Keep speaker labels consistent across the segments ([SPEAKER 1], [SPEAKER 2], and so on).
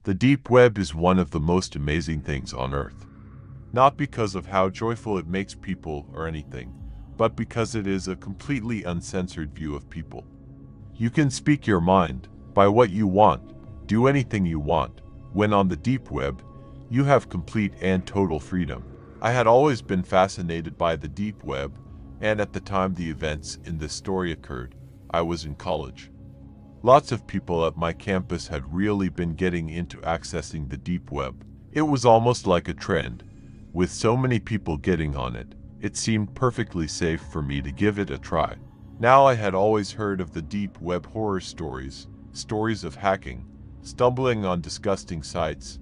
[SPEAKER 1] The deep web is one of the most amazing things on earth. Not because of how joyful it makes people or anything, but because it is a completely uncensored view of people. You can speak your mind, buy what you want, do anything you want. When on the deep web, you have complete and total freedom. I had always been fascinated by the deep web, and at the time the events in this story occurred, I was in college. Lots of people at my campus had really been getting into accessing the deep web. It was almost like a trend. With so many people getting on it, it seemed perfectly safe for me to give it a try. Now I had always heard of the deep web horror stories, stories of hacking, stumbling on disgusting sites,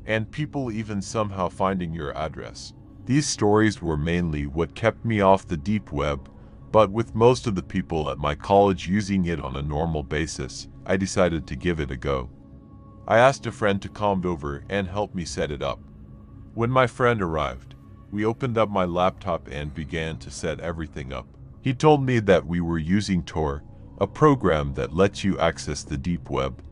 [SPEAKER 1] and people even somehow finding your address. These stories were mainly what kept me off the deep web, but with most of the people at my college using it on a normal basis, I decided to give it a go. I asked a friend to come over and help me set it up. When my friend arrived, we opened up my laptop and began to set everything up. He told me that we were using Tor, a program that lets you access the deep web.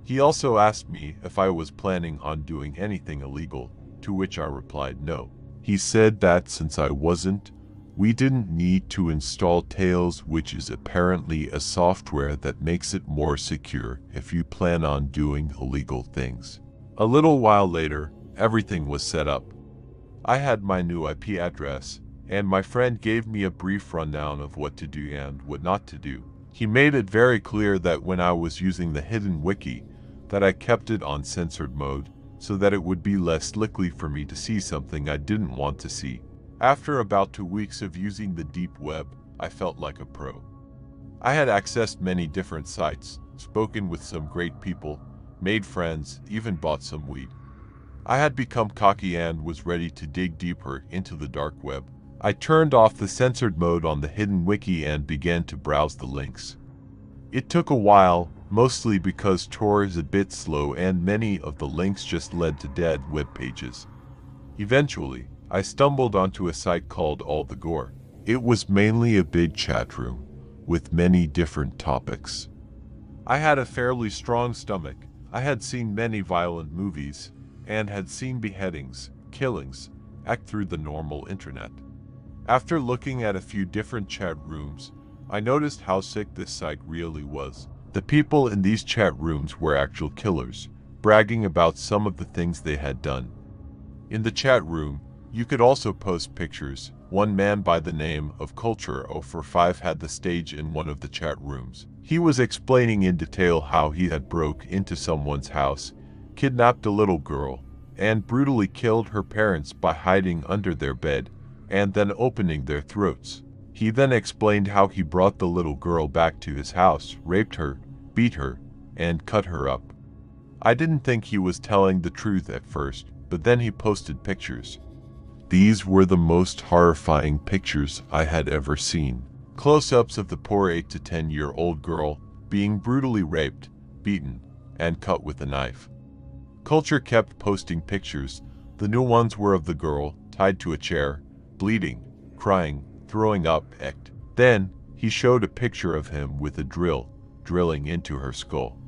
[SPEAKER 1] He also asked me if I was planning on doing anything illegal, to which I replied no. He said that since I wasn't, we didn't need to install Tails, which is apparently a software that makes it more secure if you plan on doing illegal things. A little while later, everything was set up. I had my new IP address, and my friend gave me a brief rundown of what to do and what not to do. He made it very clear that when I was using the hidden wiki, that I kept it on censored mode, so that it would be less likely for me to see something I didn't want to see. After about 2 weeks of using the deep web, I felt like a pro. I had accessed many different sites, spoken with some great people, made friends, even bought some weed. I had become cocky and was ready to dig deeper into the dark web. I turned off the censored mode on the hidden wiki and began to browse the links. It took a while, mostly because Tor is a bit slow and many of the links just led to dead web pages. Eventually, I stumbled onto a site called All the Gore. It was mainly a big chat room, with many different topics. I had a fairly strong stomach. I had seen many violent movies, and had seen beheadings, killings, act through the normal internet. After looking at a few different chat rooms, I noticed how sick this site really was. The people in these chat rooms were actual killers, bragging about some of the things they had done. In the chat room, you could also post pictures. One man by the name of Culture045 had the stage in one of the chat rooms. He was explaining in detail how he had broke into someone's house, kidnapped a little girl, and brutally killed her parents by hiding under their bed, and then opening their throats. He then explained how he brought the little girl back to his house, raped her, beat her, and cut her up. I didn't think he was telling the truth at first, but then he posted pictures. These were the most horrifying pictures I had ever seen. Close-ups of the poor 8 to 10-year-old girl being brutally raped, beaten, and cut with a knife. Culture kept posting pictures. The new ones were of the girl, tied to a chair, bleeding, crying, throwing up, act. Then, he showed a picture of him with a drill, drilling into her skull.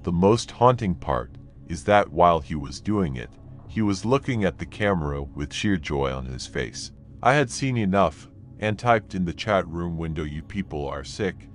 [SPEAKER 1] The most haunting part is that while he was doing it, he was looking at the camera with sheer joy on his face. I had seen enough, and typed in the chat room window, "You people are sick,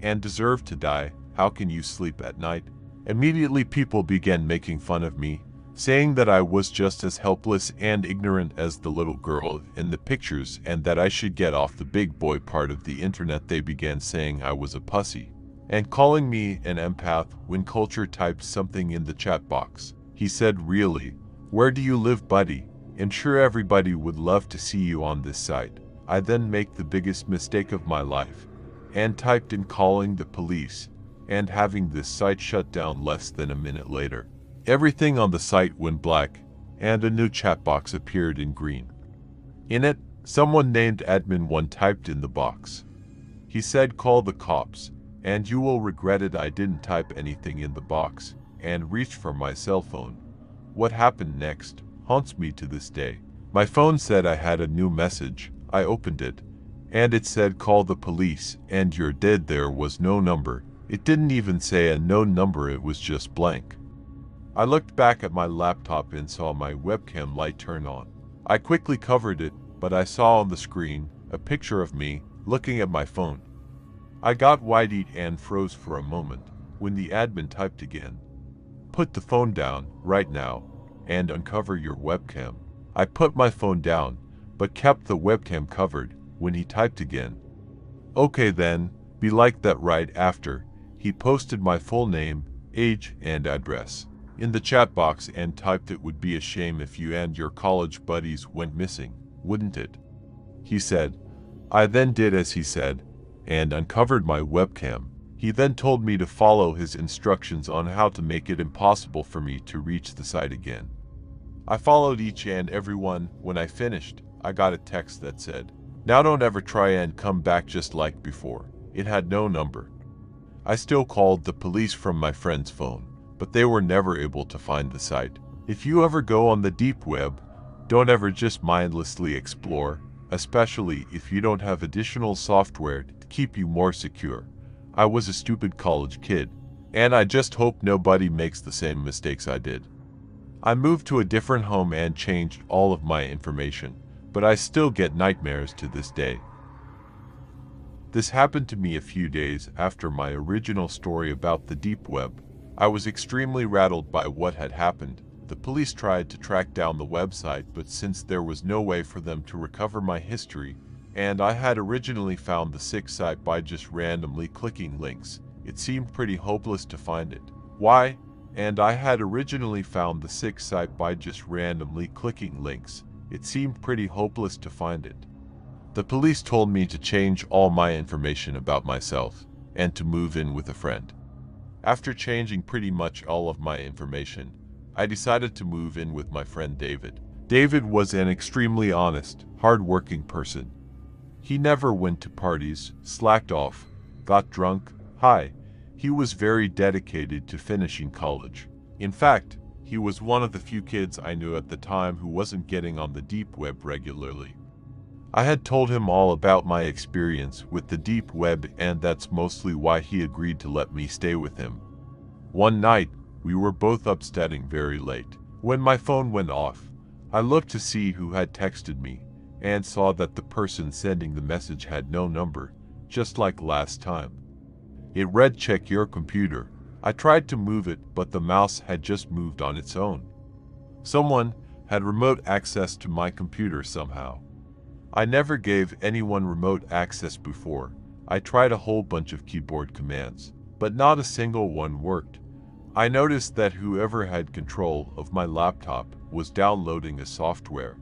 [SPEAKER 1] and deserve to die. How can you sleep at night?" Immediately people began making fun of me, saying that I was just as helpless and ignorant as the little girl in the pictures and that I should get off the big boy part of the internet. They began saying I was a pussy, and calling me an empath when Culture typed something in the chat box. He said, "Really? Where do you live, buddy? I'm sure everybody would love to see you on this site." I then make the biggest mistake of my life, and typed in calling the police, and having this site shut down less than a minute later. Everything on the site went black, and a new chat box appeared in green. In it, someone named Admin1 typed in the box. He said, "Call the cops, and you will regret it." I didn't type anything in the box, and reached for my cell phone. What happened next haunts me to this day. My phone said I had a new message. I opened it, and it said, "Call the police, and you're dead." There was no number. It didn't even say a known number, it was just blank. I looked back at my laptop and saw my webcam light turn on. I quickly covered it, but I saw on the screen a picture of me looking at my phone. I got wide-eyed and froze for a moment when the admin typed again. Put the phone down right now and uncover your webcam. I put my phone down, but kept the webcam covered when he typed again. Okay then, be like that. Right after, he posted my full name, age, and address in the chat box and typed, "It would be a shame if you and your college buddies went missing, wouldn't it?" he said. I then did as he said and uncovered my webcam. He then told me to follow his instructions on how to make it impossible for me to reach the site again. I followed each and every one. When I finished, I got a text that said, "Now don't ever try and come back just like before." It had no number. I still called the police from my friend's phone, but they were never able to find the site. If you ever go on the deep web, don't ever just mindlessly explore, especially if you don't have additional software to keep you more secure. I was a stupid college kid, and I just hope nobody makes the same mistakes I did. I moved to a different home and changed all of my information, but I still get nightmares to this day. This happened to me a few days after my original story about the deep web. I was extremely rattled by what had happened. The police tried to track down the website, but since there was no way for them to recover my history, and I had originally found the sick site by just randomly clicking links, it seemed pretty hopeless to find it. Why? And I had originally found the sick site by just randomly clicking links. It seemed pretty hopeless to find it. The police told me to change all my information about myself and to move in with a friend. After changing pretty much all of my information, I decided to move in with my friend David. David was an extremely honest, hard-working person. He never went to parties, slacked off, got drunk. He was very dedicated to finishing college. In fact, he was one of the few kids I knew at the time who wasn't getting on the deep web regularly. I had told him all about my experience with the deep web, and that's mostly why he agreed to let me stay with him. One night, we were both up studying very late. When my phone went off, I looked to see who had texted me and saw that the person sending the message had no number, just like last time. It read, "Check your computer." I tried to move it, but the mouse had just moved on its own. Someone had remote access to my computer somehow. I never gave anyone remote access before. I tried a whole bunch of keyboard commands, but not a single one worked. I noticed that whoever had control of my laptop was downloading a software,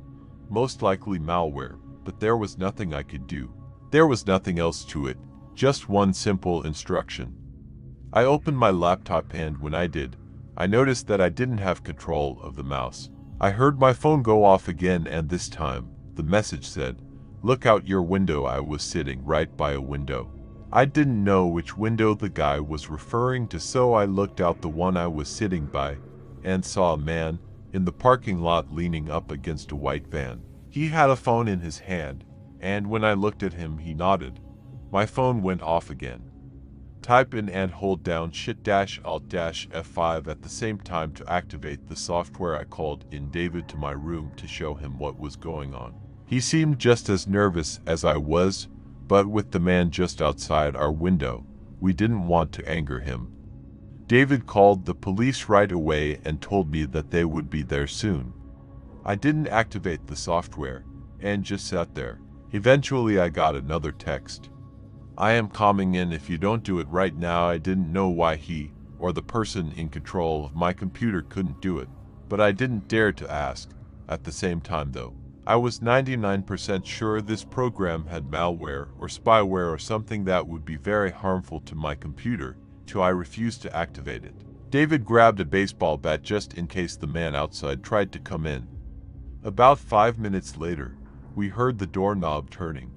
[SPEAKER 1] most likely malware, but there was nothing I could do. There was nothing else to it, just one simple instruction. I opened my laptop, and when I did, I noticed that I didn't have control of the mouse. I heard my phone go off again, and this time, the message said, "Look out your window." I was sitting right by a window. I didn't know which window the guy was referring to, so I looked out the one I was sitting by and saw a man in the parking lot leaning up against a white van. He had a phone in his hand, and when I looked at him, he nodded. My phone went off again. Type in and hold down Shift-Alt-F5 at the same time to activate the software. I called in David to my room to show him what was going on. He seemed just as nervous as I was, but with the man just outside our window, we didn't want to anger him. David called the police right away and told me that they would be there soon. I didn't activate the software and just sat there. Eventually I got another text. "I am coming in if you don't do it right now." I didn't know why he, or the person in control of my computer, couldn't do it, but I didn't dare to ask. At the same time though, I was 99% sure this program had malware or spyware or something that would be very harmful to my computer, so I refused to activate it. David grabbed a baseball bat just in case the man outside tried to come in. About 5 minutes later, we heard the doorknob turning.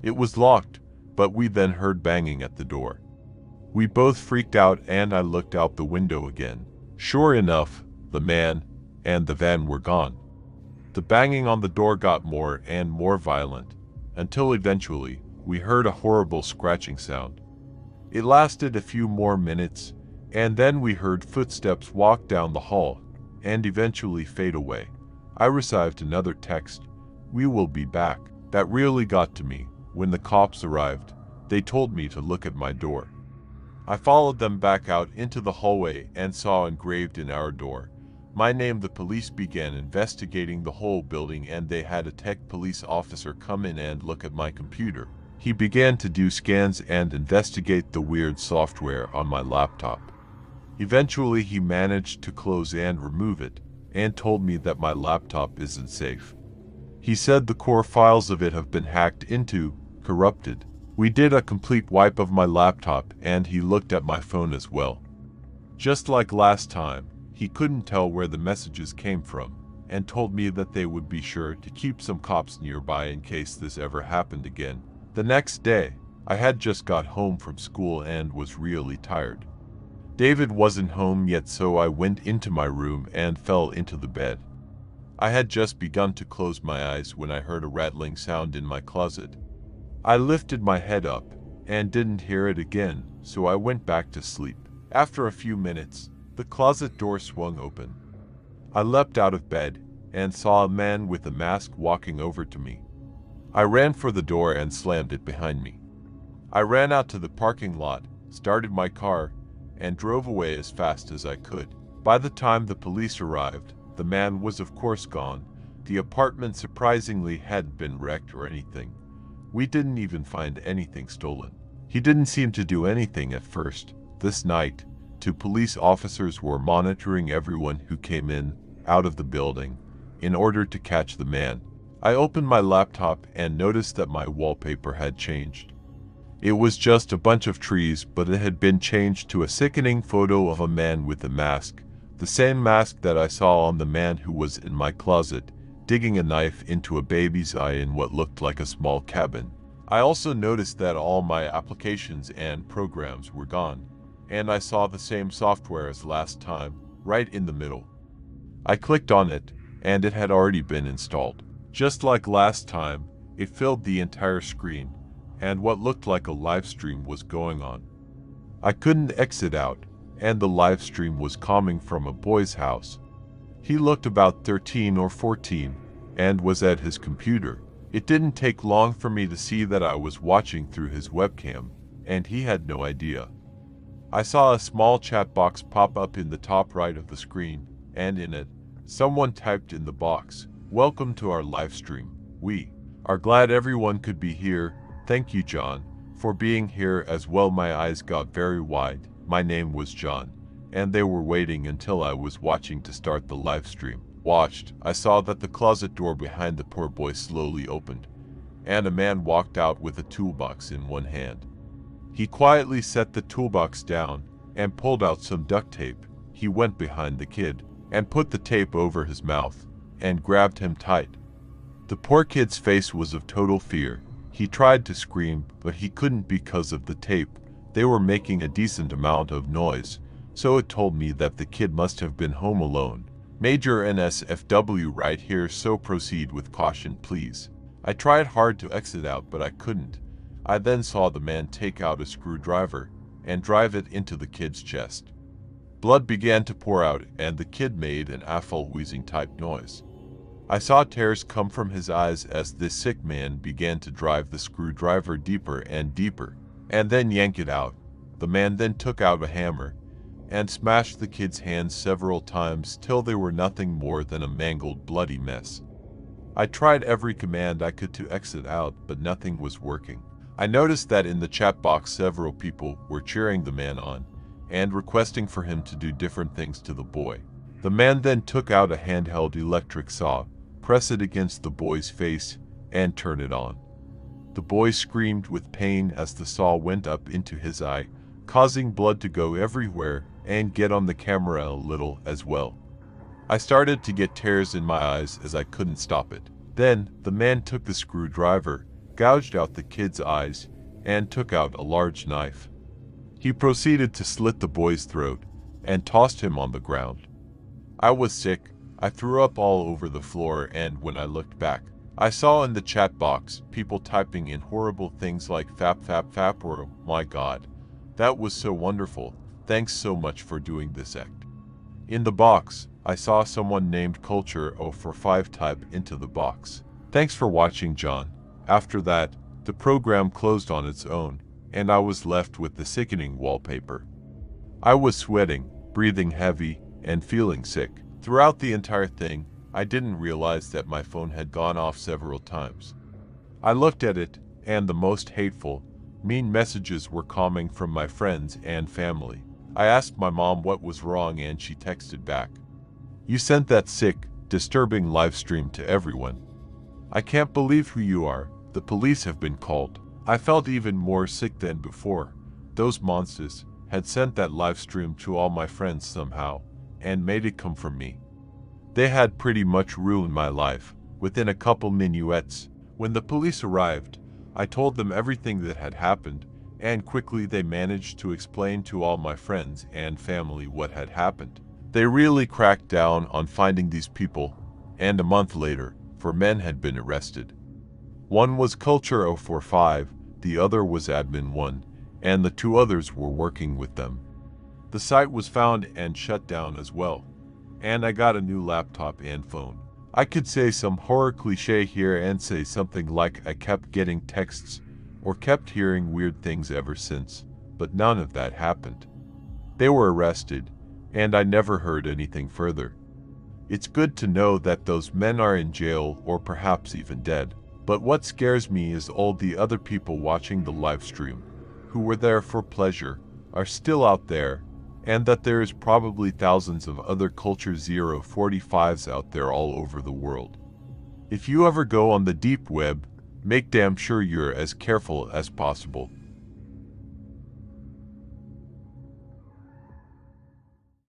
[SPEAKER 1] It was locked, but we then heard banging at the door. We both freaked out, and I looked out the window again. Sure enough, the man and the van were gone. The banging on the door got more and more violent, until eventually we heard a horrible scratching sound. It lasted a few more minutes, And then we heard footsteps walk down the hall and eventually fade away. I received another text, "We will be back." That really got to me. When the cops arrived, they told me to look at my door. I followed them back out into the hallway and saw engraved in our door my name. The police began investigating the whole building, and they had a tech police officer come in and look at my computer. He began to do scans and investigate the weird software on my laptop. Eventually, he managed to close and remove it, and told me that my laptop isn't safe. He said the core files of it have been hacked into, corrupted. We did a complete wipe of my laptop, and he looked at my phone as well. Just like last time, he couldn't tell where the messages came from, and told me that they would be sure to keep some cops nearby in case this ever happened again. The next day, I had just got home from school and was really tired. David wasn't home yet, so I went into my room and fell into the bed. I had just begun to close my eyes when I heard a rattling sound in my closet. I lifted my head up and didn't hear it again, so I went back to sleep. After a few minutes, the closet door swung open. I leapt out of bed and saw a man with a mask walking over to me. I ran for the door and slammed it behind me. I ran out to the parking lot, started my car, and drove away as fast as I could. By the time the police arrived, the man was of course gone. The apartment surprisingly hadn't been wrecked or anything. We didn't even find anything stolen. He didn't seem to do anything at first. This night, 2 police officers were monitoring everyone who came in, out of the building, in order to catch the man. I opened my laptop and noticed that my wallpaper had changed. It was just a bunch of trees, but it had been changed to a sickening photo of a man with a mask, the same mask that I saw on the man who was in my closet, digging a knife into a baby's eye in what looked like a small cabin. I also noticed that all my applications and programs were gone, and I saw the same software as last time, right in the middle. I clicked on it, and it had already been installed. Just like last time, it filled the entire screen, and what looked like a live stream was going on. I couldn't exit out, and the live stream was coming from a boy's house. He looked about 13 or 14, and was at his computer. It didn't take long for me to see that I was watching through his webcam, and he had no idea. I saw a small chat box pop up in the top right of the screen, and in it, someone typed in the box, "Welcome to our live stream. We are glad everyone could be here. Thank you, John, for being here as well." My eyes got very wide. My name was John, and they were waiting until I was watching to start the live stream. I saw that the closet door behind the poor boy slowly opened, and a man walked out with a toolbox in one hand. He quietly set the toolbox down and pulled out some duct tape. He went behind the kid and put the tape over his mouth and grabbed him tight. The poor kid's face was of total fear. He tried to scream, but he couldn't because of the tape. They were making a decent amount of noise, so it told me that the kid must have been home alone. Major NSFW right here, so proceed with caution, please. I tried hard to exit out, but I couldn't. I then saw the man take out a screwdriver and drive it into the kid's chest. Blood began to pour out, and the kid made an awful wheezing type noise. I saw tears come from his eyes as this sick man began to drive the screwdriver deeper and deeper, and then yank it out. The man then took out a hammer and smashed the kid's hands several times till they were nothing more than a mangled, bloody mess. I tried every command I could to exit out, but nothing was working. I noticed that in the chat box several people were cheering the man on and requesting for him to do different things to the boy. The man then took out a handheld electric saw, pressed it against the boy's face, and turned it on. The boy screamed with pain as the saw went up into his eye, causing blood to go everywhere and get on the camera a little as well. I started to get tears in my eyes as I couldn't stop it. Then, the man took the screwdriver, gouged out the kid's eyes, and took out a large knife. He proceeded to slit the boy's throat and tossed him on the ground. I was sick. I threw up all over the floor, and when I looked back, I saw in the chat box people typing in horrible things like "fap fap fap" or "my God, that was so wonderful. Thanks so much for doing this act. In the box, I saw someone named Culture045 type into the box. Thanks for watching, John. After that, the program closed on its own, and I was left with the sickening wallpaper. I was sweating, breathing heavy, and feeling sick. Throughout the entire thing, I didn't realize that my phone had gone off several times. I looked at it, and the most hateful, mean messages were coming from my friends and family. I asked my mom what was wrong, and she texted back, "You sent that sick, disturbing live stream to everyone. I can't believe who you are. The police have been called." I felt even more sick than before. Those monsters had sent that live stream to all my friends somehow, and made it come from me. They had pretty much ruined my life, within a couple minuets. When the police arrived, I told them everything that had happened, and quickly they managed to explain to all my friends and family what had happened. They really cracked down on finding these people, and a month later, 4 men had been arrested. One was Culture045, the other was Admin1, and the 2 others were working with them. The site was found and shut down as well, and I got a new laptop and phone. I could say some horror cliche here and say something like I kept getting texts or kept hearing weird things ever since, but none of that happened. They were arrested, and I never heard anything further. It's good to know that those men are in jail or perhaps even dead. But what scares me is all the other people watching the live stream, who were there for pleasure, are still out there, and that there is probably thousands of other Culture045s out there all over the world. If you ever go on the deep web, make damn sure you're as careful as possible.